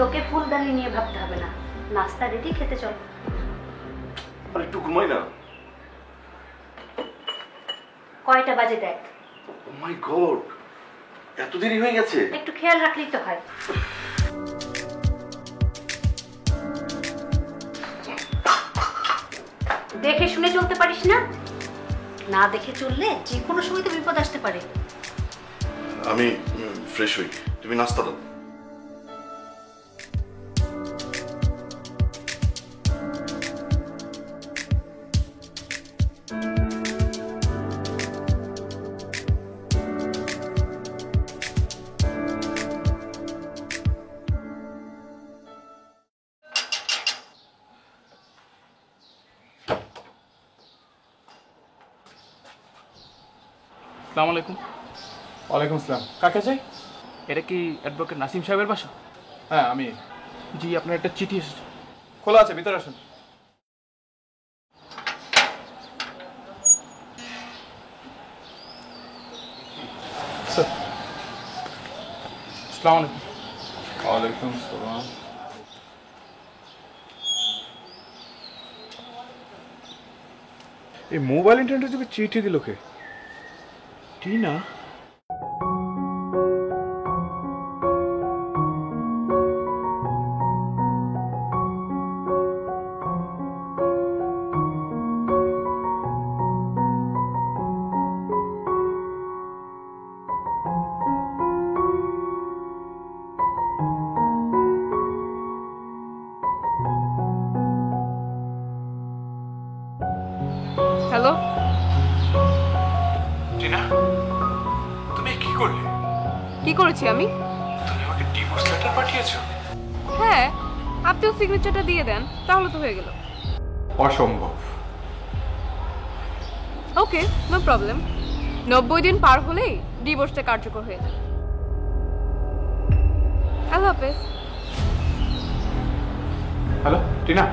তোকে ফুলদানি নিয়ে ভাবতে হবে না, নাস্তা রেডি, খেতে চল। আর একটু ঘুমাই না। কয়টা বাজে দেখ। ও মাই গড, এত দেরি হয়ে গেছে। একটু খেয়াল রাখলেই তো হয়। দেখে শুনে চলতে পারিস না? না দেখে চললে যে কোনো সময় তো বিপদ আসতে পারে। আমি ফ্রেশ হই, তুমি নাস্তা দাও। আসসালামু আলাইকুম। ওয়ালাইকুম আসসালাম। কাকে চাই? এটা কি অ্যাডভোকেট নাসিম সাহেবের বাসা? হ্যাঁ আমি। জি, আপনার একটা চিঠি এসেছে। খোলা আছে, ভিতরে আসুন। স্যার। আসসালামু আলাইকুম। ওয়ালাইকুম আসসালাম। এই মোবাইল ইন্টারনেটে তোকে চিঠি দিল কে? টিনা? হ্যালো টিনা, তুমি কি করলে? কি করেছি আমি? তুমি আমাকে ডিভোর্স লেটার পাঠিয়েছো? হ্যাঁ, আপনিও সিগনেচারটা দিয়ে দেন, তাহলে তো হয়ে গেল। অসম্ভব। ওকে, নো প্রবলেম। 90 দিন পার হলেই ডিভোর্সটা কার্যকর হয়ে যাবে। আল্লাহ হাফেজ। Hello Tina,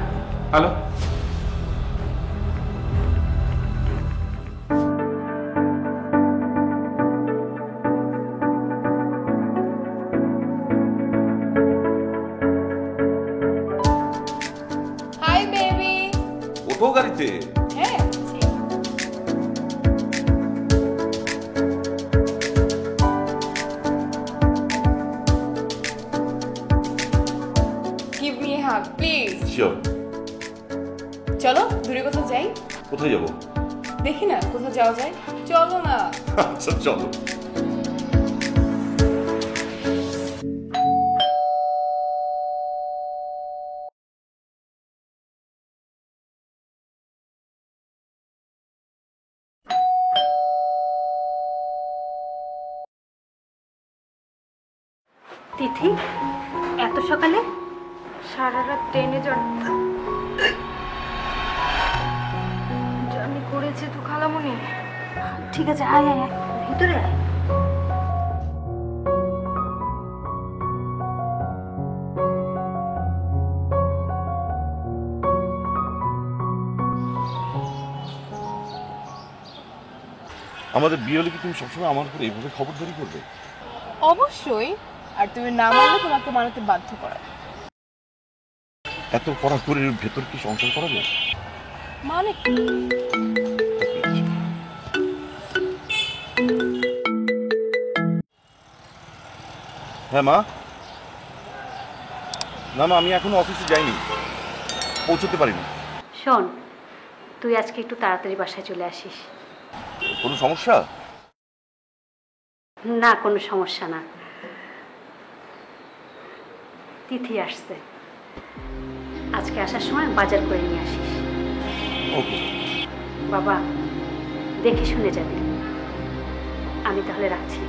hello. Hi baby. ওঠো গাড়িতে। হ্যাঁ। Give me hug please. Sure. চলো দূরে কোথাও যাই। কোথায় যাবো? দেখি না কোথাও যাওয়া যায়। চলো না। আচ্ছা চলো। তিথি, এত সকালে? সারা রাত ট্রেনে জার্নি করেছে তো খালামুনি। ঠিক আছে, আয় আয় আয়, ভিতরে আয়। আমাদের বিয়ে হলে কি তুমি সবসময় আমার উপর এইভাবে খবরদারি করবে? অবশ্যই। আর তুমি না মানলে তোমাকে মানাতে বাধ্য করা। এত কড়াকড়ির ভেতর কি সংসার করা যায়? মানে কি? হ্যাঁ মা। না মা, আমি এখনো অফিসে যাইনি, পৌঁছতে পারিনি। শোন, তুই আজকে একটু তাড়াতাড়ি বাসায় চলে আসিস। কোনো সমস্যা? না, কোনো সমস্যা না। তিথি আসছে, আজকে আসার সময় বাজার করে নিয়ে আসিস। ওকে বাবা, দেখে শুনে যাবি। আমি তাহলে রাখছি।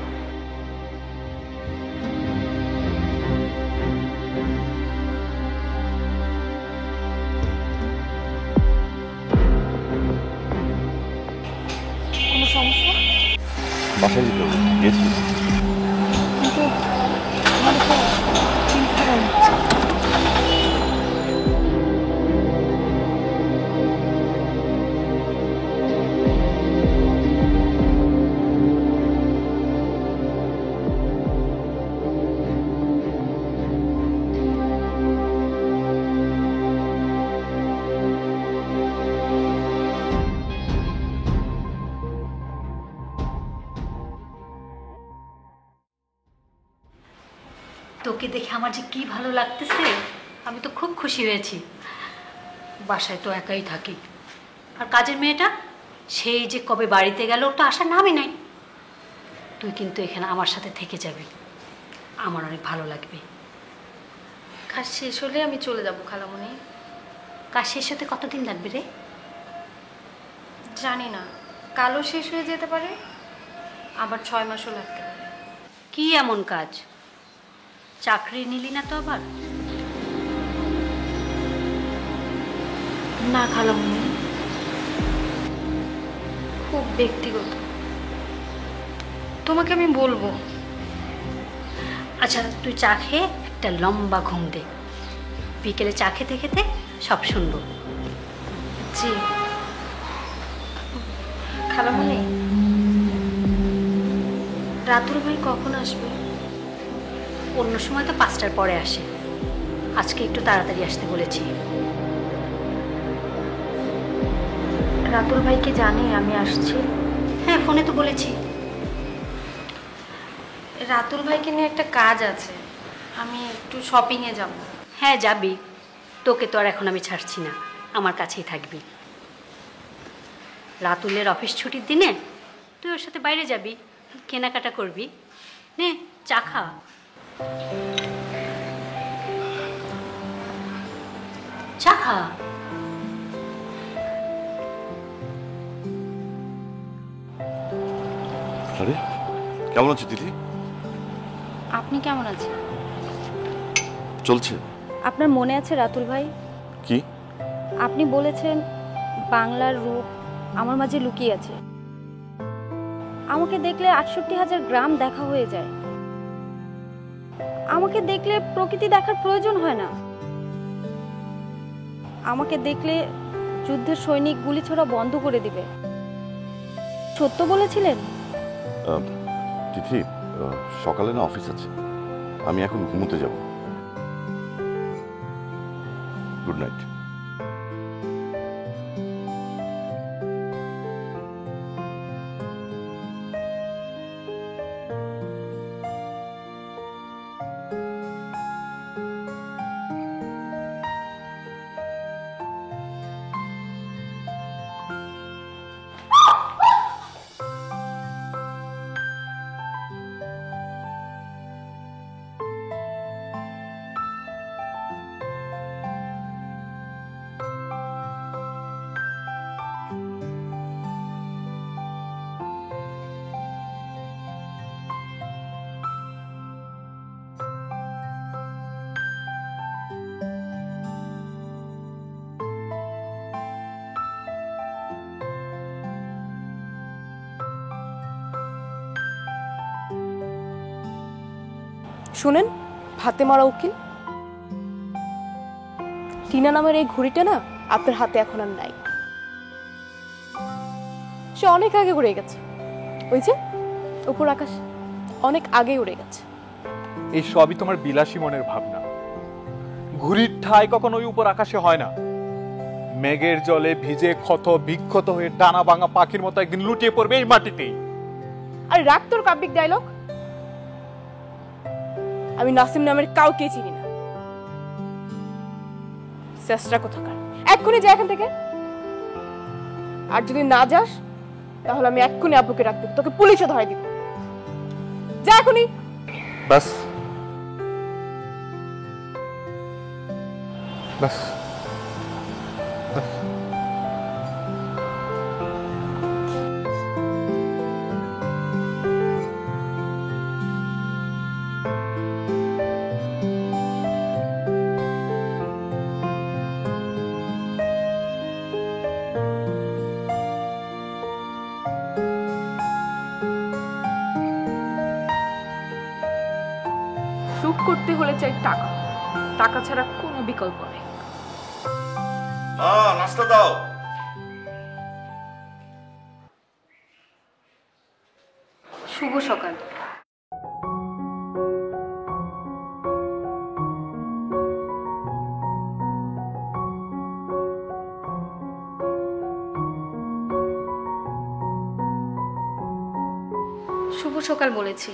কোনো সমস্যা? বাসায় যেতে হবে, গেস্ট এসেছে। কিন্তু আমার তো চিন্তা হচ্ছে। তোকে দেখে আমার যে কি ভালো লাগতেছে, আমি তো খুব খুশি হয়েছি। বাসায় তো একাই থাকি, আর কাজের মেয়েটা সেই যে কবে বাড়িতে গেল, ওটা আসার নামই নাই। তুই কিন্তু এখানে আমার সাথে থেকে যাবি, আমার অনেক ভালো লাগবে। কাজ শেষ হলে আমি চলে যাব খালামণি। কাজ শেষ হতে কতদিন লাগবে রে? জানি না, কালও শেষ হয়ে যেতে পারে, আবার 6 মাসও লাগতে পারে। কি এমন কাজ? চাকরি নিলি না তো আবার? না খালামণি, খুব ব্যক্তিগত, তোমাকে আমি বলবো। আচ্ছা, তুই চা খেয়ে একটা লম্বা ঘুম দে, বিকেলে চা খেতে খেতে সব শুনবো। জি খালামণি, রাতুল ভাই কখন আসবে? অন্য সময় তো 5টার পরে আসে, আজকে একটু তাড়াতাড়ি আসতে বলেছি। রাতুল ভাই কি জানে আমি আসছি? হ্যাঁ, ফোনে তো বলেছি। রাতুল ভাইকে নিয়ে একটা কাজ আছে, আমি একটু শপিংয়ে যাব। হ্যাঁ যাবি, তোকে তো আর এখন আমি ছাড়ছি না, আমার কাছেই থাকবি। রাতুলের অফিস ছুটির দিনে তুই ওর সাথে বাইরে যাবি, কেনাকাটা করবি। নে চা খা। চা খা। আরে কেমন আছো দিদি? আপনি কেমন আছেন? চলছে। আপনার মনে আছে রাতুল ভাই, কি? আপনি বলেছেন বাংলার রূপ আমার মাঝে লুকিয়ে আছে। আমাকে দেখলে 68,000 গ্রাম দেখা হয়ে যায়। আমাকে দেখলে প্রকৃতি দেখার প্রয়োজন হয় না। আমাকে দেখলে যুদ্ধের সৈনিক গুলি ছোড়া বন্ধ করে দিবে। সত্য বলেছিলেন? তিথি, সকালে না অফিস আছে, আমি এখন ঘুমোতে যাব। Good night. শুনেন, হাতে মারা উকিল, টিনা নামের এই ঘড়িটা না আপনার হাতে এখন আর নাই। সে অনেক আগে উড়ে গেছে, ওই যে উপর আকাশ, অনেক আগে উড়ে গেছে। এই সবই তোমার বিলাসী মনের ভাবনা। ঘুড়ির ঠাঁই কখনো ওই উপর আকাশে হয় না। মেঘের জলে ভিজে ক্ষত বিক্ষত হয়ে ডানা ভাঙা পাখির মতো একদিন লুটিয়ে পড়বে এই মাটিতেই। আর রাখ তোর কাব্যিক ডায়লগ। আমি নাসিম নামের কাউকে চিনি না। চেষ্টা কোথাকার, এক্ষুনি যা এখান থেকে। আর যদি না যাস তাহলে আমি এক্ষুনি আব্বুকে রাখ দিব, তোকে পুলিশে ধরাই দিব। যা এখনই। বাস বাস সুখ করতে হলে চাই টাকা, টাকা ছাড়া কোনো বিকল্প নেই। নাস্তা দাও। শুভ সকাল। শুভ সকাল বলেছি।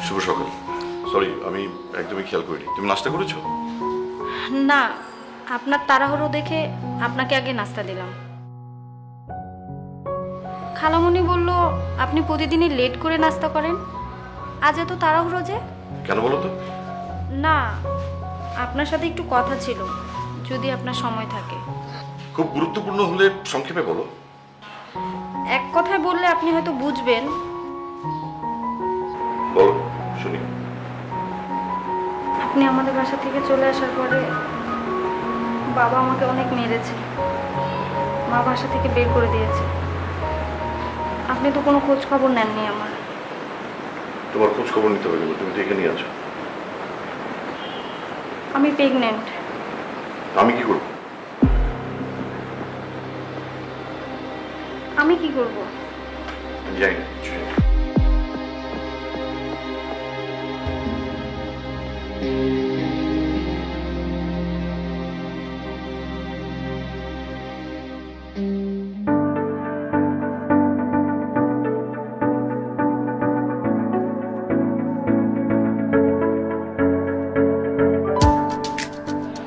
শুভ সকাল। সরি, আমি একদমই খেয়াল করিনি। তুমি নাস্তা করেছো? না, আপনার তাড়াহুড়ো দেখে আপনাকে আগে নাস্তা দিলাম। খালামণি বলল আপনি প্রতিদিনই লেট করে নাস্তা করেন, আজ এত তাড়াহুড়ো যে? কেন বলো তো? না, আপনার সাথে একটু কথা ছিল, যদি আপনার সময় থাকে। খুব গুরুত্বপূর্ণ হলে সংক্ষেপে বলো। এক কথায় বললে আপনি হয়তো বুঝবেন। বলো, শুনি। আপনি আমাদের বাসা থেকে চলে আসার পরে বাবা আমাকে অনেক মেরেছে, মা বাসা থেকে বের করে দিয়েছে। আপনি তো কোনো খোঁজ খবর নেননি আমার। তোমার খোঁজ খবর নিতে হবে কেন? তুমি তো এখানেই আছো। আমি প্রেগনেন্ট। আমি কি করবো? আমি কি করব? আমি জানি না কিছু।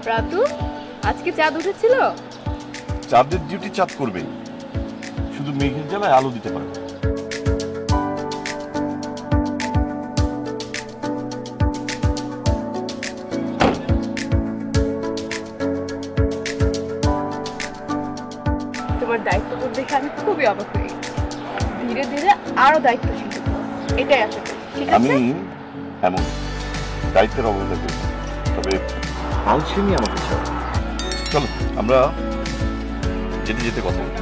রাতু, আজকে চাঁদ উঠেছিল? চাঁদের ডিউটি চাঁদ করবেই, শুধু মেঘের জ্বালায় আলো দিতে পারে। তোমার দায়িত্ববোধ দেখে আমি খুবই অবাক হয়ে গেছি। ধীরে ধীরে আরো দায়িত্বশীল হতে হবে, এটাই আশা করি। ঠিক আমি আছে? এমন দায়িত্বের অবহেলা করি না। তবে আলসেমি আমাকে ছাড়া। চলো আমরা যেতে যেতে কথা বলি।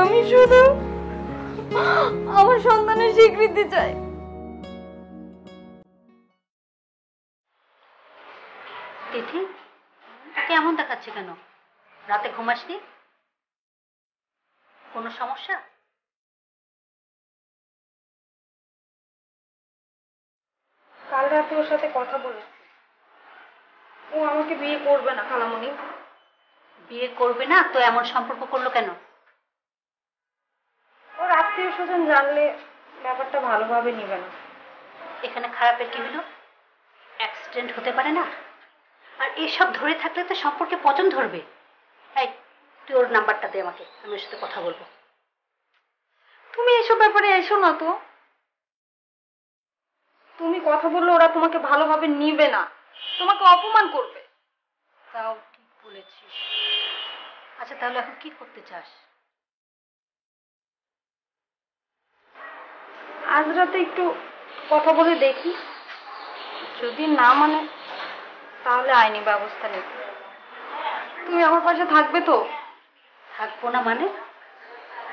আমি শুধু আমার সন্তানের স্বীকৃতি চাই। তিথি, কেমন দেখাচ্ছে কেন? রাতে ঘুমাসনি? কোনো সমস্যা? কাল রাতে ওর সাথে কথা বলেছি, ও আমাকে বিয়ে করবে না খালামণি। বিয়ে করবে না তো এমন সম্পর্ক করলো কেন? ওর আত্মীয় স্বজন জানলে ব্যাপারটা ভালোভাবে নিবে না। এখানে খারাপের কি হলো? অ্যাক্সিডেন্ট হতে পারে না? আর এসব ধরে থাকলে তো সম্পর্কে পচন ধরবে। এই তুই ওর নাম্বারটা দে আমাকে, আমি ওর সাথে কথা বলবো। তুমি এসব ব্যাপারে এসো না তো। তুমি কথা বললে ওরা তোমাকে ভালোভাবে নিবে না, তোমাকে অপমান করবে। তাও ঠিক বলেছিস। আচ্ছা তাহলে এখন কি করতে চাস? আজ রাতে একটু কথা বলে দেখি, যদি না মানে তাহলে আইনি ব্যবস্থা নেব। তুমি আমার পাশে থাকবে তো? থাকবো না মানে?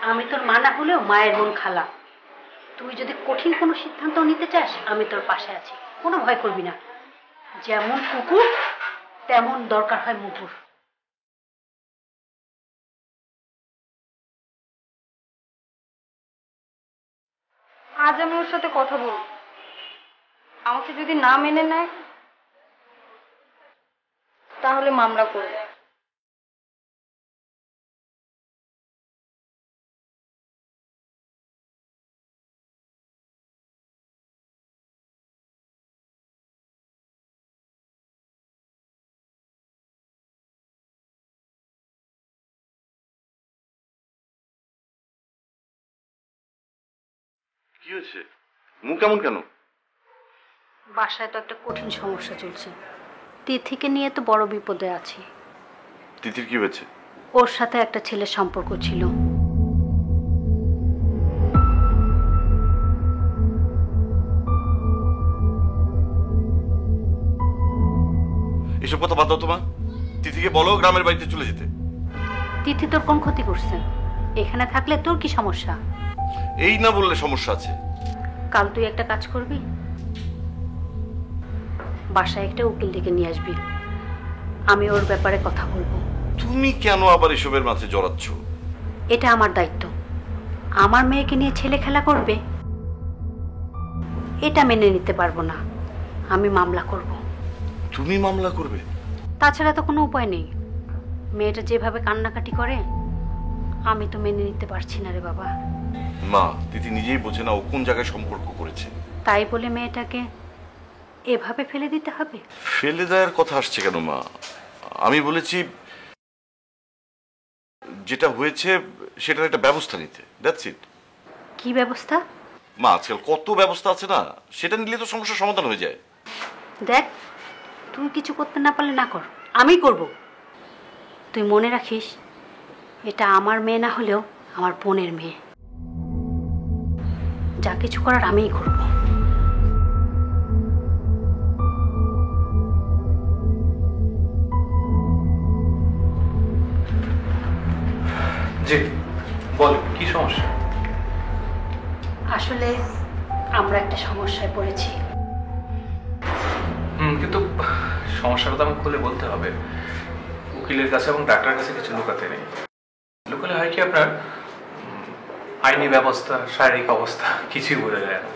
আমি তোর মা না হলেও মায়ের বোন খালা। তুই যদি কঠিন কোনো সিদ্ধান্ত নিতে চাস আমি তোর পাশে আছি, কোনো ভয় করবি না। যেমন কুকুর তেমন দরকার হয় মুকুর। আজ আমি ওর সাথে কথা বলবো, আমাকে যদি না মেনে নেয় তাহলে মামলা করবে। কি হয়েছে? মুখ কেমন কেন? বাসায় তো একটা কঠিন সমস্যা চলছে। তিথিকে নিয়ে তো বড় বিপদে আছি। তিথির কি হয়েছে? ওর সাথে একটা ছেলের সম্পর্ক ছিল। এসব কথা বাদ দাও তোমার। তিথিকে বলো গ্রামের বাড়িতে চলে যেতে। তিথি তোর কোন ক্ষতি করছে? এখানে থাকলে তোর কি সমস্যা? এই না বললে সমস্যা আছে। কাল তুই একটা কাজ করবি, বাসায় একটা উকিল ডেকে নিয়ে আসবি, আমি ওর ব্যাপারে কথা বলবো। তুমি কেন আবার এসবের মাঝে জড়াচ্ছ? এটা আমার দায়িত্ব। আমার মেয়েকে নিয়ে ছেলে খেলা করবে, এটা মেনে নিতে পারবো না। আমি মামলা করব। তুমি মামলা করবে? তাছাড়া তো কোনো উপায় নেই। মেয়েটা যেভাবে কান্নাকাটি করে আমি তো মেনে নিতে পারছি না রে বাবা। মা, তিথি নিজেই বোঝে না ও কোন জায়গায় সম্পর্ক করেছে। তাই বলে মেয়েটাকে এভাবে ফেলে দিতে হবে? ফেলে দেওয়ার কথা আসছে কেন মা? আমি বলেছি যেটা হয়েছে সেটার একটা ব্যবস্থা নিতে। That's it. কি ব্যবস্থা? মা, আজকাল কত ব্যবস্থা আছে না, সেটা নিলে তো সমস্যার সমাধান হয়ে যায়। দেখ, তুই কিছু করতে না পারলে না কর, আমি করব। তুই মনে রাখিস, এটা আমার মেয়ে না হলেও আমার বোনের মেয়ে। যা কিছু করার আমিই করব। জি বল, কি সমস্যা? আসলে আমরা একটা সমস্যায় পড়েছি। কিন্তু সমস্যাটা তো আমাকে খুলে বলতে হবে। উকিলের কাছে এবং ডাক্তারের কাছে কিছু লুকাতে নেই। লুকালে হয় কি, আপনার আইনি ব্যবস্থা, শারীরিক অবস্থা কিছুই বোঝা যায় না।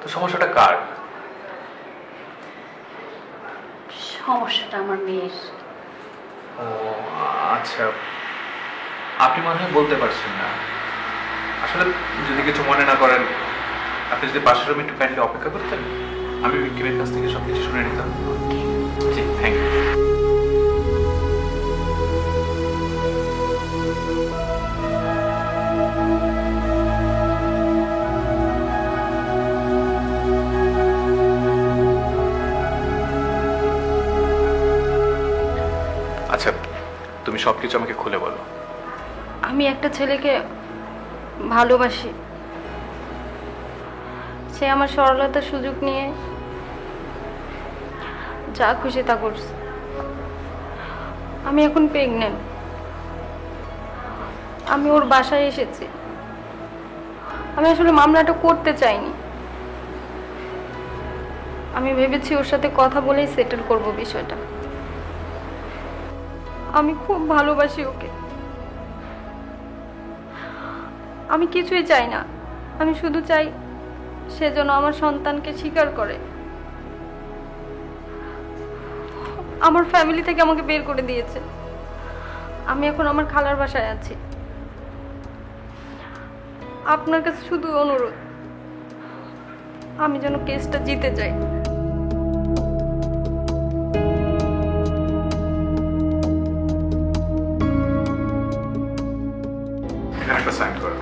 তো সমস্যাটা কার? সমস্যাটা আমার মেয়ের। ও আচ্ছা, আপনি মনে হয় বলতে পারছেন না। আসলে যদি কিছু মনে না করেন, আপনি যদি পাশের রুমে একটু কাইন্ডলি অপেক্ষা করতেন, আমি ভিক্টিমের কাছ থেকে সবকিছু শুনে নিতাম। জি, থ্যাংক ইউ। আচ্ছা, তুমি সবকিছু আমাকে খুলে বলো। আমি একটা ছেলেকে ভালোবাসি। সে আমার সরলতার সুযোগ নিয়ে যা খুশি তা করছে। আমি এখন প্রেগন্যান্ট। আমি ওর বাসায় এসেছি। আমি আসলে মামলাটা করতে চাইনি। আমি ভেবেছি ওর সাথে কথা বলেই সেটেল করব বিষয়টা। আমি খুব ভালোবাসি ওকে। আমি কিছুই চাই না, আমি শুধু চাই সে যেন আমার সন্তানকে স্বীকার করে। আমার ফ্যামিলি থেকে আমাকে বের করে দিয়েছে। আমি এখন আমার খালার বাসায় আছি। আপনার কাছে শুধু অনুরোধ, আমি যেন কেসটা জিতে যাই। সাইন করো।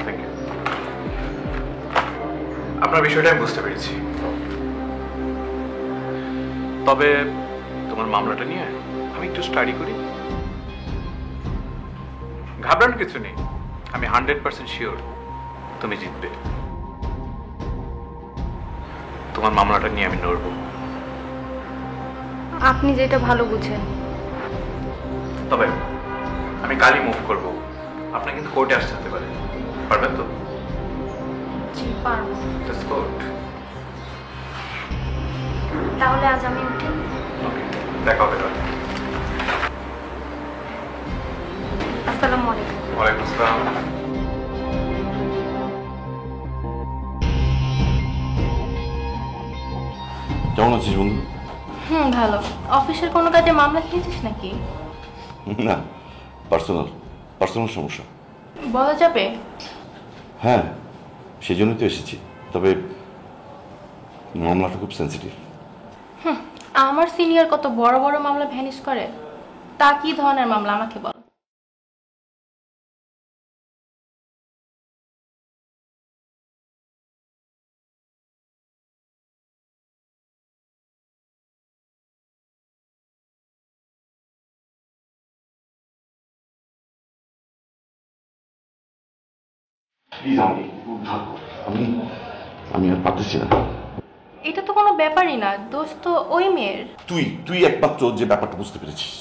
Thank you. আপনার বিষয়টা আমি বুঝতে পেরেছি, তবে তোমার মামলাটা নিয়ে আমি একটু স্টাডি করি। ঘাবড়ানোর কিছু নেই, আমি 100% শিওর তুমি জিতবে। তোমার মামলাটা নিয়ে আমি লড়বো। আপনি যেটা ভালো বুঝেন। তবে আমি কালই মুভ করব, আপনার কিন্তু কোর্টে আসতে হতে পারে, পারবেন তো? জি পারবো। That's good. তাহলে আজ আমি উঠি। Okay, দেখা হবে তাহলে। আসসালামু আলাইকুম। ওয়ালাইকুম আসসালাম। কেমন আছিস বন্ধু? ভালো। অফিসের কোনো কাজে মামলা খেয়েছিস নাকি? না, পার্সোনাল সমস্যা। বলা যাবে? হ্যাঁ, সেই জন্যই তো এসেছি। তবে মামলাটা খুব সেন্সিটিভ। আমার সিনিয়র কত বড় বড় মামলা ভ্যানিশ করে, তা কি ধরনের মামলা আমাকে বল। প্লিজ আমাকে উদ্ধার কর। আমি আর পারতেছি না। এটা তো কোনো ব্যাপারই না, দোষ তো ওই মেয়ের। তুই একমাত্র যে ব্যাপারটা বুঝতে পেরেছিস।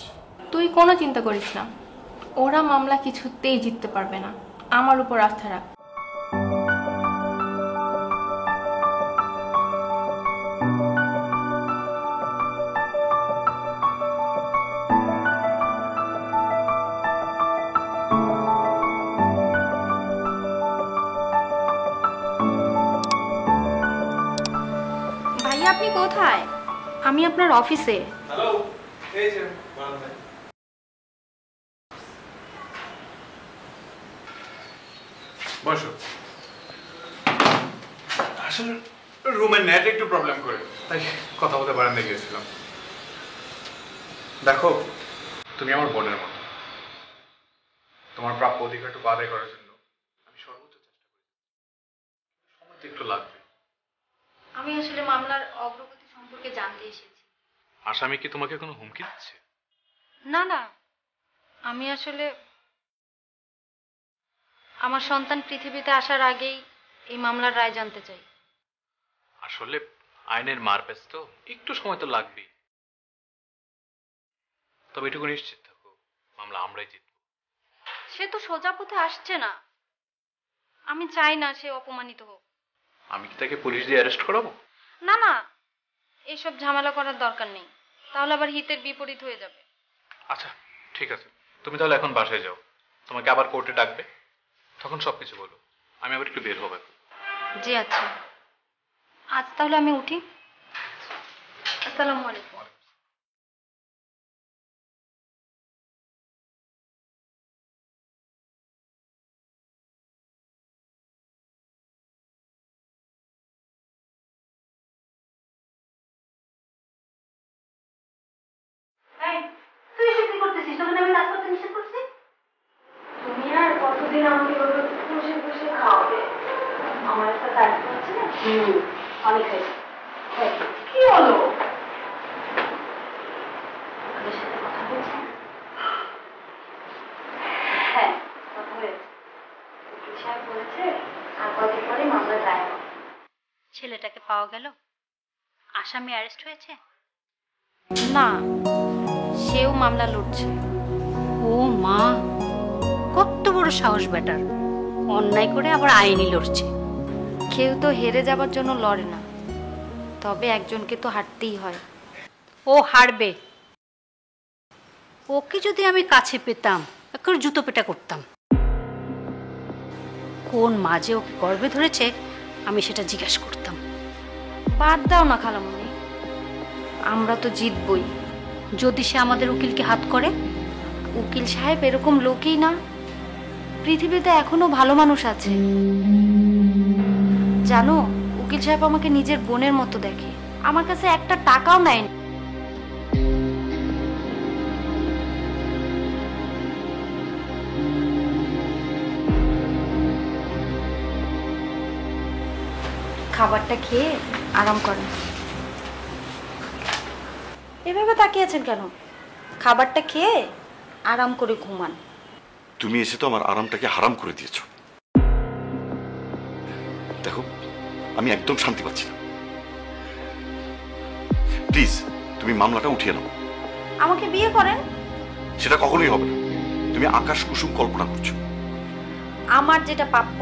তুই কোনো চিন্তা করিস না, ওরা মামলা কিছুতেই জিততে পারবে না। আমার উপর আস্থা রাখ। ভাইয়া আপনি কোথায়? আমি আপনার অফিসে। হ্যালো, এই যে বলুন ভাই। বসো। আসলে রুমের নেট একটু প্রবলেম করে, তাই কথা বলতে বারান্দায় গিয়েছিলাম। দেখো, তুমি আমার বোনের মতো। তোমার প্রাপ্য অধিকারটুকু আদায় করার জন্য আমি সর্বোচ্চ চেষ্টা করি। সময় তো একটু লাগবে। আমি আসলে মামলার অগ্রগতি সম্পর্কে জানতে এসেছি। আসামি কি তোমাকে কোনো হুমকি দিচ্ছে? না না, আমি আসলে আমার সন্তান পৃথিবীতে আসার আগেই এই মামলার রায় জানতে চাই। আসলে আইনের মারপ্যাচ তো একটু সময় তো লাগবেই, তবে এটুকু নিশ্চিত থাকো, মামলা আমরাই জিতব। সে তো সোজা পথে আসছে না। আমি চাই না সে অপমানিত হোক। আমি কি তাকে পুলিশ দিয়ে অ্যারেস্ট করাবো? না না, এসব ঝামেলা করার দরকার নেই, তাহলে আবার হিতের বিপরীত হয়ে যাবে। আচ্ছা ঠিক আছে, তুমি তাহলে এখন বাসায় যাও, তোমাকে আবার কোর্টে ডাকবে, তখন সবকিছু বলো। আমি আবার একটু বের হবো এখন। জি আচ্ছা, আজ তাহলে আমি উঠি। আসসালামু আলাইকুম। তুই এসব কি করতেছিস? তোকে আমি কাজ করতে নিষেধ করছি? তুমি আর কতদিন আমাকে বসে বসে খাওয়াবে? আমার একটা দায়িত্ব আছে না। অনেক হয়েছে। কি হলো? ওদের সাথে কথা বলছেন? হ্যাঁ, কথা হয়েছে। উকিল সাহেব বলেছে আর কদিন পরে মামলার রায় হবে। ছেলেটাকে পাওয়া গেল? আসামি অ্যারেস্ট হয়েছে? না, সেও মামলা লড়ছে। ও মা, কত বড় সাহস বেটার! অন্যায় করে আবার আইনি লড়ছে। কেউ তো হেরে যাবার জন্য লড়ে না, তবে একজনকে তো হারতেই হয়। ও হারবে। ওকে যদি আমি কাছে পেতাম, একটু জুতো পেটা করতাম। কোন মাঝে ওকে গর্বে ধরেছে আমি সেটা জিজ্ঞাসা করতাম। বাদ দাও না খালামণি, আমরা তো জিতবই। যদি সে আমাদের উকিলকে হাত করে? উকিল সাহেব এরকম লোকই না, পৃথিবীতে এখনো ভালো মানুষ আছে। জানো, উকিল সাহেব আমাকে নিজের বোনের মতো দেখে। আমার কাছে একটা টাকাও নেয়নি। খাবারটা খেয়ে আরাম করেন। এভাবে তাকিয়েছেন কেন? খাবারটা খেয়ে আরাম করে ঘুমান। তুমি এসে তো আমার আরামটাকে হারাম করে দিয়েছো। দেখো, আমি একদম শান্তি পাচ্ছি না। প্লিজ তুমি মামলাটা উঠিয়ে নাও। আমাকে বিয়ে করেন। সেটা কখনোই হবে না। তুমি আকাশ কুসুম কল্পনা করছো। আমার যেটা প্রাপ্য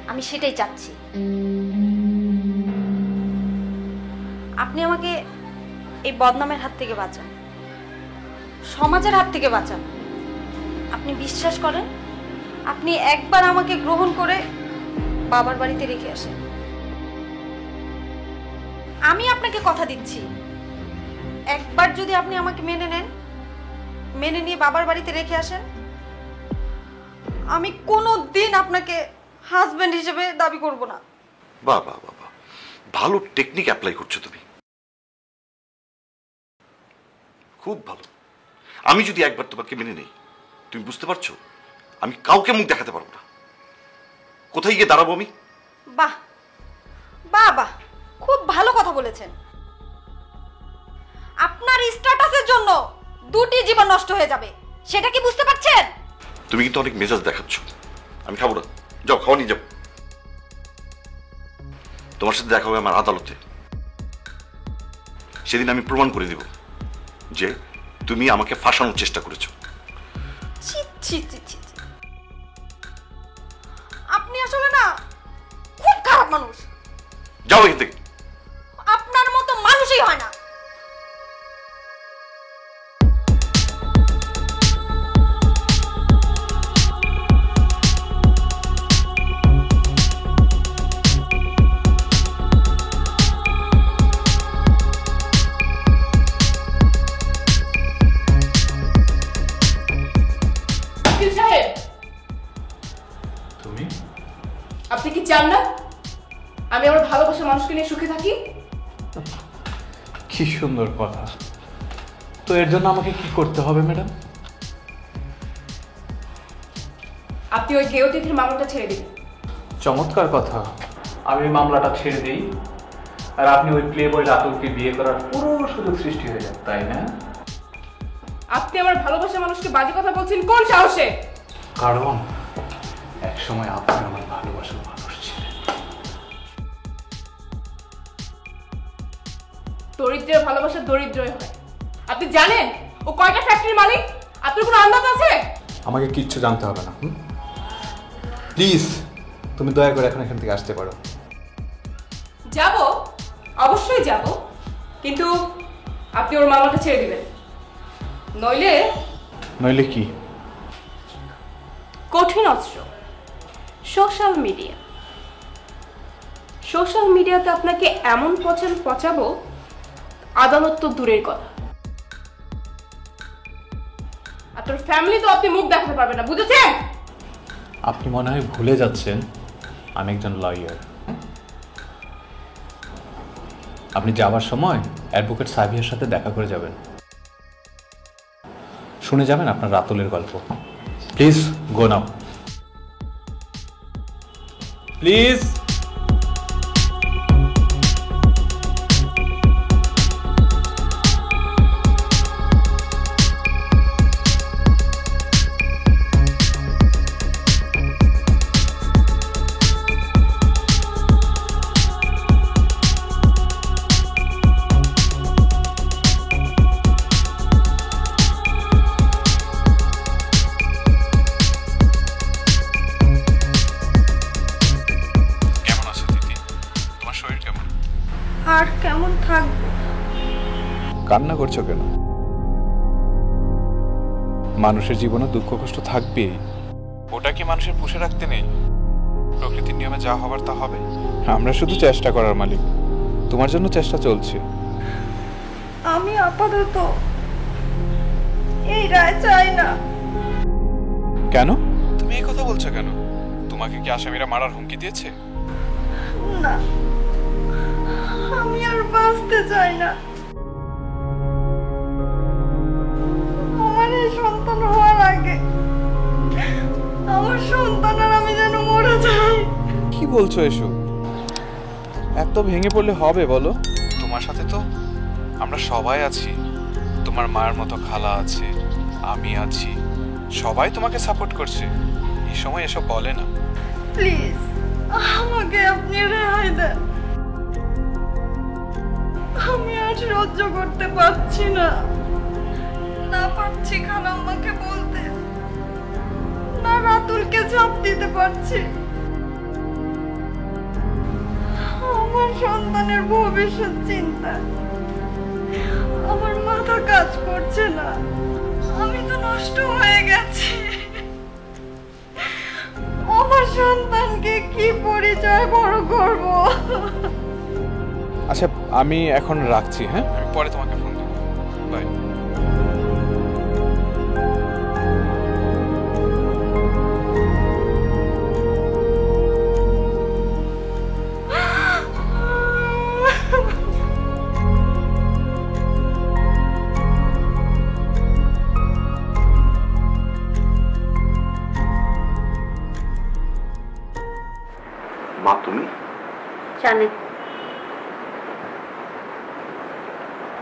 আমি সেটাই চাচ্ছি। আপনি আমাকে এই বদনামের হাত থেকে বাঁচান, সমাজের হাত থেকে বাঁচান। আপনি বিশ্বাস করেন, আপনি একবার আমাকে গ্রহণ করে বাবার বাড়িতে রেখে আসেন। আমি আপনাকে কথা দিচ্ছি, একবার যদি আপনি আমাকে মেনে নেন, মেনে নিয়ে বাবার বাড়িতে রেখে আসেন, আমি কোনো দিন আপনাকে হাজবেন্ড হিসেবে দাবি করব না। বাহ বাহ বাহ, ভালো টেকনিক অ্যাপ্লাই করছো তুমি, খুব ভালো। আমি যদি একবার তোমাকে মেনে নেই, তুমি বুঝতে পারছো আমি কাউকে মুখ দেখাতে পারবো না। কোথায় গিয়ে দাঁড়াবো আমি? বাহ বাহ বাহ, খুব ভালো কথা বলেছেন। আপনার স্ট্যাটাসের জন্য 2টি জীবন নষ্ট হয়ে যাবে, সেটা কি বুঝতে পারছেন? তুমি কিন্তু অনেক মেজাজ দেখাচ্ছ। আমি খাবো না, যাও খাওয়া নিয়ে যাও। তোমার সাথে দেখা হবে আমার আদালতে। সেদিন আমি প্রমাণ করে দিব যে তুমি আমাকে ফাঁসানোর চেষ্টা করেছো। ছি ছি ছি ছি, আপনি আসলে না খুব খারাপ মানুষ। যাও এখান থেকে। আপনার মতো মানুষই হয় না। উকিল সাহেব, তুমি আপনি কি চান না আমি আমার ভালোবাসার মানুষকে নিয়ে সুখে থাকি? কি সুন্দর কথা। তো এর জন্য আমাকে কি করতে হবে ম্যাডাম? আপনি ওই গেয়তিথির মামলাটা ছেড়ে দিন। চমৎকার কথা। আমি ওই মামলাটা ছেড়ে দিই আর আপনি ওই প্লে বয় রাতুলকে বিয়ে করার পুরো সুযোগ সৃষ্টি হয়ে যান, তাই না? আপনি আমার ভালোবাসার মানুষকে বাজে কথা বলছেন কোন সাহসে? কারণ একসময় আপনি আমার ভালোবাসার মানুষ ছিলেন। দরিদ্রের ভালোবাসা দরিদ্রই হয়। আপনি জানেন ও কয়টা ফ্যাক্টরির মালিক? আপনার কোনো আন্দাজ আছে? আমাকে কিচ্ছু জানতে হবে না। প্লিজ তুমি দয়া করে এখন এখান থেকে আসতে পারো। যাব, অবশ্যই যাব, কিন্তু আপনি ওর মামলাটা ছেড়ে দিবেন, নইলে নইলে কি? কঠিন অস্ত্র সোশ্যাল মিডিয়া। সোশ্যাল মিডিয়াতে আপনাকে এমন পচাবো আদালত তো দূরের কথা, আপনার ফ্যামিলি তো আপনি মুখ দেখাতে পারবেন না, বুঝেছেন? আপনি মনে হয় ভুলে যাচ্ছেন আমি একজন লয়ার। আপনি যাওয়ার সময় অ্যাডভোকেট সাবিয়ার সাথে দেখা করে যাবেন, শুনে যাবেন আপনার রাতুলের গল্প। Please go now, please. আর কেমন থাকবো? কান্না করছো কেন? মানুষের জীবনে দুঃখ কষ্ট থাকবেই, ওটা কি মানুষের পুষে রাখতে নেই? প্রকৃতির নিয়মে যা হবার তা হবে। আমরা শুধু চেষ্টা করার মালিক। তোমার জন্য চেষ্টা চলছে। আমি আপাতত এই রায় চাই না। কেন তুমি এই কথা বলছো কেন? তোমাকে কি আসামিরা মারার হুমকি দিয়েছে? না, আমি আর বাঁচতে চাই না। আমার এই সন্তান হওয়ার আগে আমার সন্তান আর আমি যেন মরে যাই। কি বলছো এসব? এত ভেঙে পড়লে হবে বলো? তোমার সাথে তো আমরা সবাই আছি। তোমার মায়ের মতো খালা আছে, আমি আছি, সবাই তোমাকে সাপোর্ট করছে। এই সময় এসব বলে না। প্লিজ আমাকে আপনি রেহাই দেন। আমি আর সহ্য করতে পারছি না। না পারছি খালাম্মাকে বলতে, না রাতুলকে চাপ দিতে পারছি। আমার সন্তানের ভবিষ্যৎ চিন্তা আমার মাথা কাজ করছে না। আমি তো নষ্ট হয়ে গেছি। আমার সন্তানকে কি পরিচয় বড় করব? আচ্ছা আমি এখন রাখছি, হ্যাঁ? আমি পরে তোমাকে ফোন দেবো। বাই। মা তুমি? জানে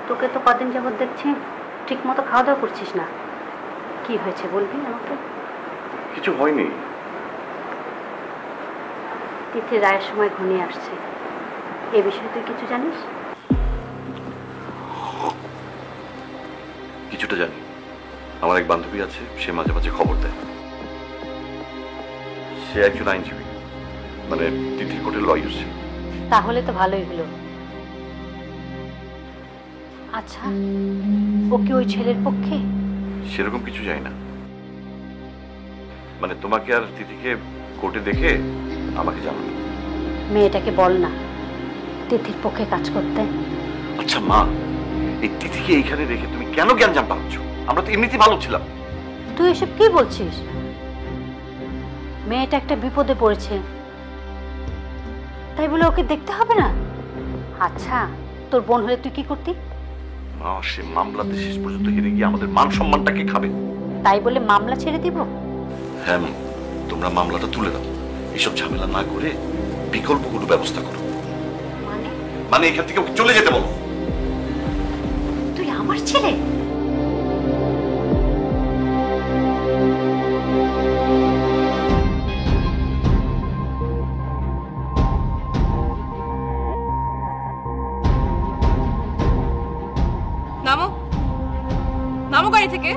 তোকে তো কদিন যাবত দেখছি ঠিক মতো খাওয়া দাওয়া করছিস না। কি হয়েছে বলবি আমাকে? কিছু হয়নি। তিথি রায়ের সময় ঘনিয়ে আসছে, এ বিষয়ে তুই কিছু জানিস? কিছুটা জানি। আমার এক বান্ধবী আছে, সে মাঝে মাঝে খবর দেয়। সে একজন আইনজীবী, মানে তিথির কোর্টের লয়ার সে। তাহলে তো ভালোই হলো। আচ্ছা ও কি ওই ছেলের পক্ষে? সেরকম কিছু যায় না, মানে তোমাকে আর তিথিকে কোর্টে দেখে আমাকে জানাবে। মেয়েটাকে বল না তিথির পক্ষে কাজ করতে। আচ্ছা মা, এই তিথিকে এইখানে রেখে তুমি কেন জ্ঞানজাম পাচ্ছ? আমরা তো এমনিতেই ভালো ছিলাম। তুই এসব কি বলছিস? মেয়েটা একটা বিপদে পড়েছে, তাই বলে ওকে দেখতে হবে না? আচ্ছা তোর বোন হলে তুই কি করতি? মা, সে মামলাতে শেষ পর্যন্ত হেরে গিয়ে আমাদের মান সম্মানটাকে খাবে। তাই বলে মামলা ছেড়ে দিব? হ্যাঁ মা, তোমরা মামলাটা তুলে দাও। এসব ঝামেলা না করে বিকল্প কোনো ব্যবস্থা করো। মানে এখান থেকে চলে যেতে বলো। তুই আমার ছেলে? নামো, নামো গাড়ি থেকে।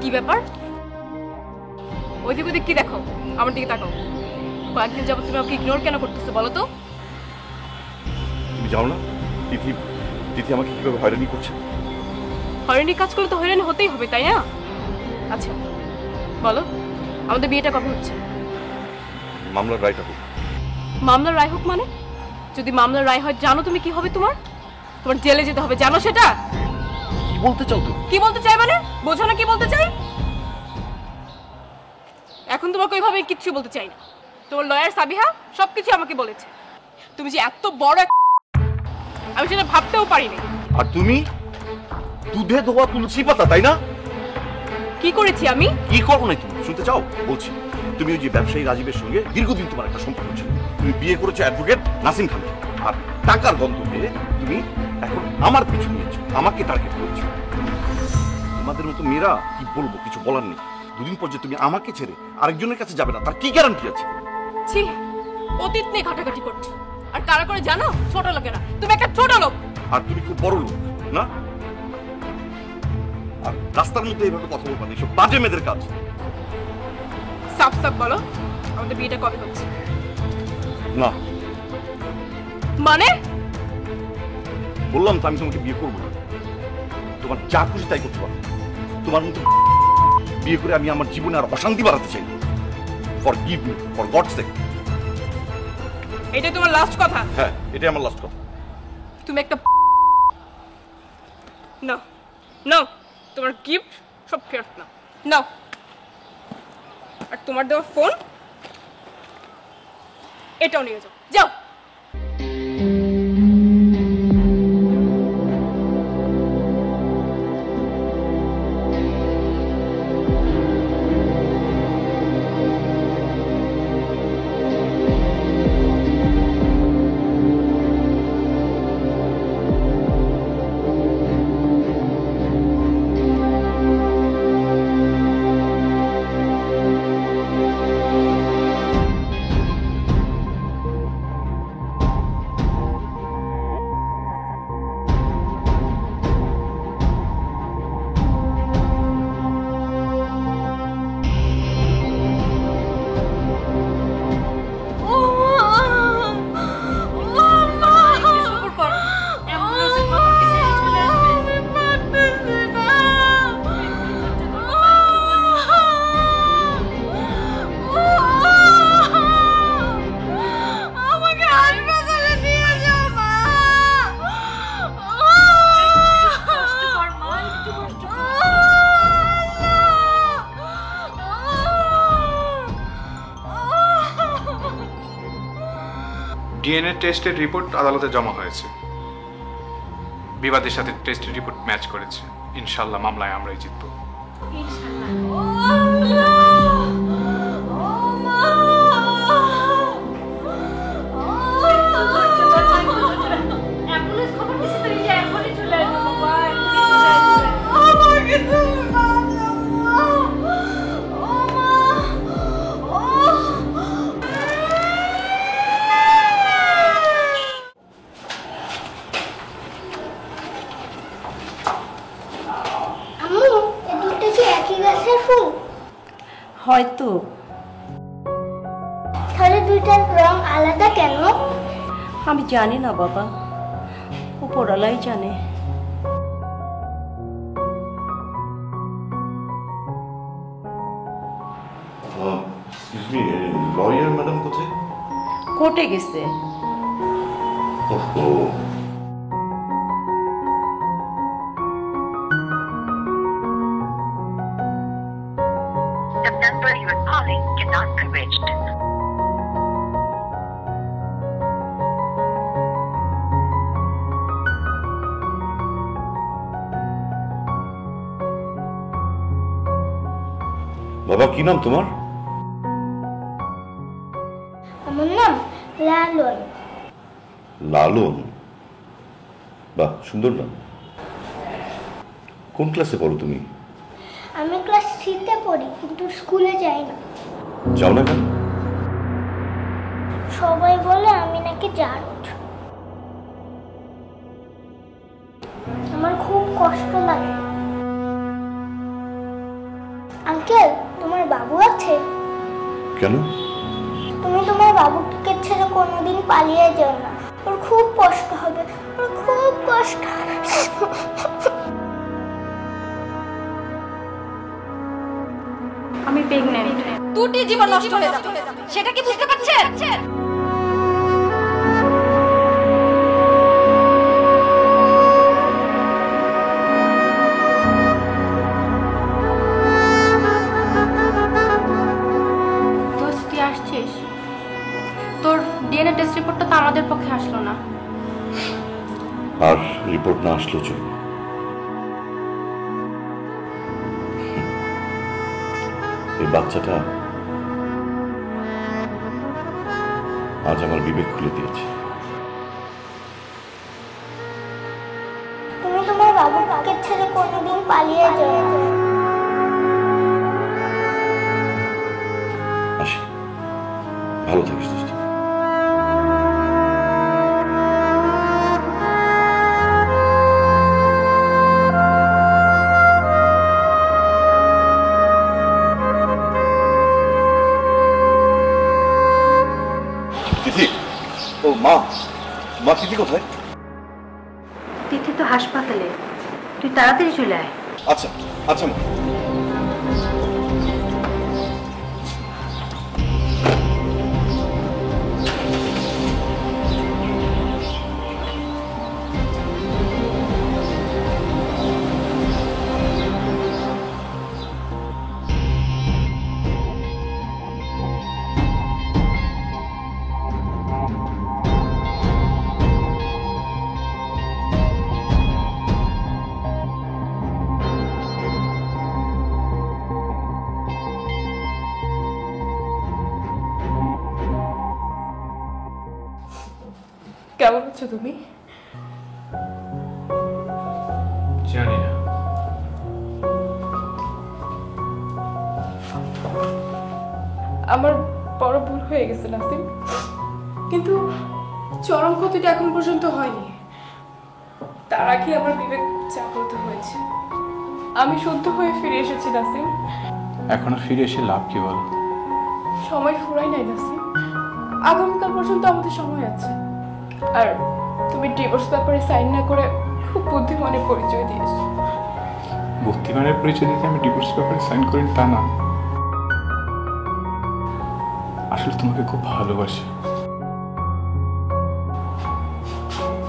কি ব্যাপার? ওইদিক ওইদিক কি দেখো? আমার দিকে তাকাও। কয়েকদিন যাবত তুমি আমাকে ইগনোর কেন করতেছো বলো তো? তুমি যাও না, তিথি তিথি আমাকে কিভাবে হয়রানি করছে। হয়রানি কাজ করলে তো হয়রানি হতেই হবে, তাই না? আচ্ছা বলো, আমাদের বিয়েটা কবে হচ্ছে? মামলার রায়টা হোক। মামলার রায় হোক মানে? যদি মামলার রায় হয় জানো তুমি কি হবে? তোমার তোমার জেলে যেতে হবে, জানো সেটা? কি বলতে চাও তুমি? কি বলতে চাই মানে? বোঝো না কি বলতে চাই? এখন তোমাকে ওইভাবে কিচ্ছু বলতে চাই না। তোমার লয়ার সাবিহা সবকিছু আমাকে বলেছে। তুমি যে এত বড় আমি সেটা ভাবতেও পারিনি। আর তুমি দুধে ধোয়া তুলসী পাতা, তাই না? কি করেছি আমি? কি করবো না তুমি শুনতে চাও? বলছি, তুমি ওই যে ব্যবসায়ী রাজীবের সঙ্গে দীর্ঘদিন তোমার একটা সম্পর্ক ছিল। তুমি বিয়ে করেছো অ্যাডভোকেট নাসিম খানকে, আর টাকার গন্ধ পেয়ে তুমি এখন আমার পিছু নিয়েছো, আমাকে টার্গেট করেছো। তোমাদের মতো মেয়েরা কি বলবো, কিছু বলার নেই। দুদিন পর যে তুমি আমাকে ছেড়ে আরেকজনের কাছে যাবে না, তার কি গ্যারান্টি আছে? ছি, অতীত নিয়ে ঘাটাঘাটি করছো। আর কারা করে জানো? ছোট লোকেরা। তুমি একটা ছোট লোক। আর তুমি খুব বড় লোক না? আর রাস্তার মধ্যে এইভাবে কথা বলবা না, এসব বাজে মেয়েদের কাজ। সাফ সাফ বলো, আমাদের বিয়েটা কবে হচ্ছে? না মানে? বললাম তো আমি তোমাকে বিয়ে করবো না। তোমার যা খুশি তাই করতে পারো। তোমার মতো বিয়ে করে আমি আমার জীবনে আর অশান্তি বাড়াতে চাই না। For give me, for gods সেক। এটা তোমার লাস্ট কথা? হ্যাঁ, এটাই আমার লাস্ট কথা। তুমি একটা না না, তোমার গিফট সব ফেরত না নাও। আর তোমার দেওয়া ফোন এটাও নিয়ে যাও, যাও। ডিএনএ টেস্টের রিপোর্ট আদালতে জমা হয়েছে। বিবাদের সাথে টেস্টের রিপোর্ট ম্যাচ করেছে। ইনশাআল্লাহ মামলায় আমরাই জিতব। অ্যাম্বুলেন্স খবর দিছি তো, এই যে এখনই চলে আসবো বাবা। হয়তো। তাহলে দুইটার রং আলাদা কেন? আমি জানি না বাবা, উপরওয়ালাই জানে। লয়ার ম্যাডাম কোথায়? কোর্টে গেছে। ওহো, The number you are calling cannot be reached. বাবা কি নাম তোমার? আমার নাম লালন। লালন? বাহ, সুন্দর নাম। কোন ক্লাসে পড়ো তুমি? আমি ক্লাস 3-তে পড়ি, কিন্তু স্কুলে যাই না। যাও না কেন? সবাই বলে আমি নাকি জারদ। আমার খুব কষ্ট লাগে। আঙ্কেল, তোমার বাবু আছে? কেন? তুমি তোমার বাবুকে ছেড়ে কোনোদিন পালিয়ে যেও না, ওর খুব কষ্ট হবে, ওর খুব কষ্ট হবে। আমি প্রেগন্যান্ট। দুটি জীবন নষ্ট হয়ে যাবে, সেটা কি বুঝতে পারছেন? দোস্ত, তুই আসছিস? তোর ডিএনএ টেস্ট রিপোর্টটা তো আমাদের পক্ষে আসলো না। আর রিপোর্ট না আসলো চলবে। এই বাচ্চাটা আজ আমার বিবেক খুলে দিয়েছে। তুমি তোমার বাবুকে ছেড়ে কোনোদিন পালিয়ে যেও না। আসি, ভালো থাকিস দোস্ত। তিথি, ও মা, মা তিথি কোথায়? তিথি তো হাসপাতালে, তুই তাড়াতাড়ি চলে আয়। আচ্ছা আচ্ছা মা। কেমন আছো তুমি? জানি না। আমার বড় ভুল হয়ে গেছে নাসিম, কিন্তু চরম ক্ষতিটা এখন পর্যন্ত হয়নি। তার আগে আমার বিবেক জাগ্রত হয়েছে। আমি শুদ্ধ হয়ে ফিরে এসেছি নাসিম। এখন আর ফিরে এসে লাভ কি বলো? সময় ফুরাই নাই নাসিম, আগামীকাল পর্যন্ত আমাদের সময় আছে। আর তুমি ডিভোর্স পেপারে সাইন না করে খুব বুদ্ধিমানের পরিচয় দিয়েছো। বুদ্ধিমানের পরিচয় দিতে আমি ডিভোর্স পেপারে সাইন করিনি তা না, আসলে তোমাকে খুব ভালোবাসি।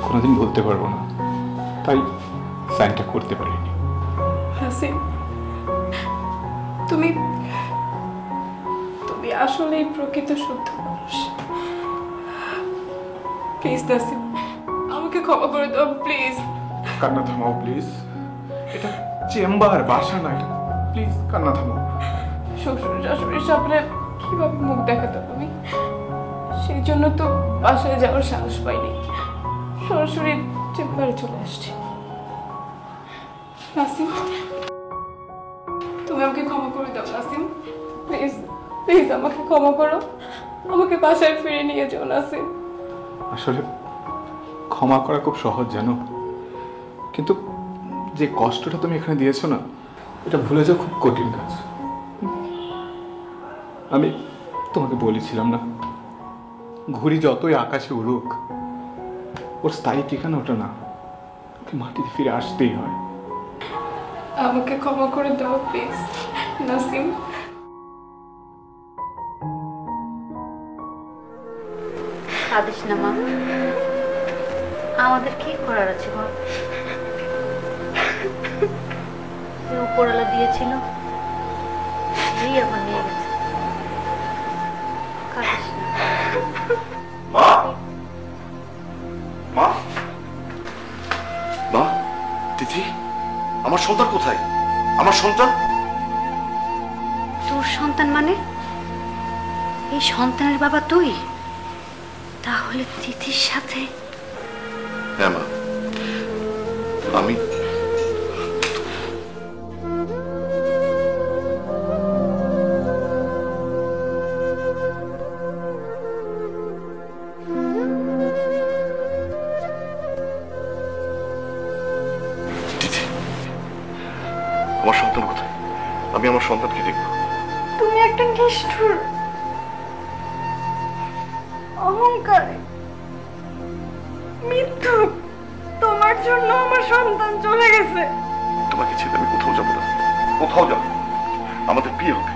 কোনোদিন বলতে পারবো না, তাই সাইনটা করতে পারিনি। নাসিম, তুমি তুমি আসলেই প্রকৃত শুদ্ধ মানুষ। প্লিজ নাসিম, আমাকে ক্ষমা করে দাও প্লিজ। কান্না থামাও প্লিজ, এটা চেম্বার, বাসা না, এটা প্লিজ কান্না থামাও। শ্বশুর শাশুড়ির সামনে কিভাবে মুখ দেখাতে তুমি? সেই জন্য তো বাসায় যাওয়ার সাহস পাইনি, সরাসরি চেম্বারে চলে আসছি। নাসিম, তুমি আমাকে ক্ষমা করে দাও নাসিম, প্লিজ প্লিজ আমাকে ক্ষমা করো, আমাকে বাসায় ফিরে নিয়ে যাও নাসিম। আসলে ক্ষমা করা খুব সহজ জানো, কিন্তু যে কষ্টটা তুমি এখানে দিয়েছো না, এটা ভুলে যাওয়া খুব কঠিন কাজ। আমি তোমাকে বলেছিলাম না, ঘুড়ি যতই আকাশে উড়ুক ওর স্থায়ী ঠিকানা ওটা না, ওকে মাটিতে ফিরে আসতেই হয়। আমাকে ক্ষমা করে দাও প্লিজ নাসিম। কাঁদিস না মা, আমাদের কি করার আছে বল? যে উপরওয়ালা দিয়েছিল এই এখন নিয়ে গেছে। কাঁদিস না। মা, মা, মা, তিথি, আমার সন্তান কোথায়? আমার সন্তান? তোর সন্তান মানে? এই সন্তানের বাবা তুই? তাহলে তিথির সাথে? হ্যাঁ মা, আমি তিথি, আমার সন্তান কোথায়? আমি আমার সন্তানকে দেখবো। তুমি একটা নিষ্ঠুর, অহংকারী, মিথ্যুক। তোমার জন্য আমার সন্তান চলে গেছে। তোমাকে ছেড়ে আমি কোথাও যাবো না, কোথাও যাবো না। আমাদের বিয়ে হবে।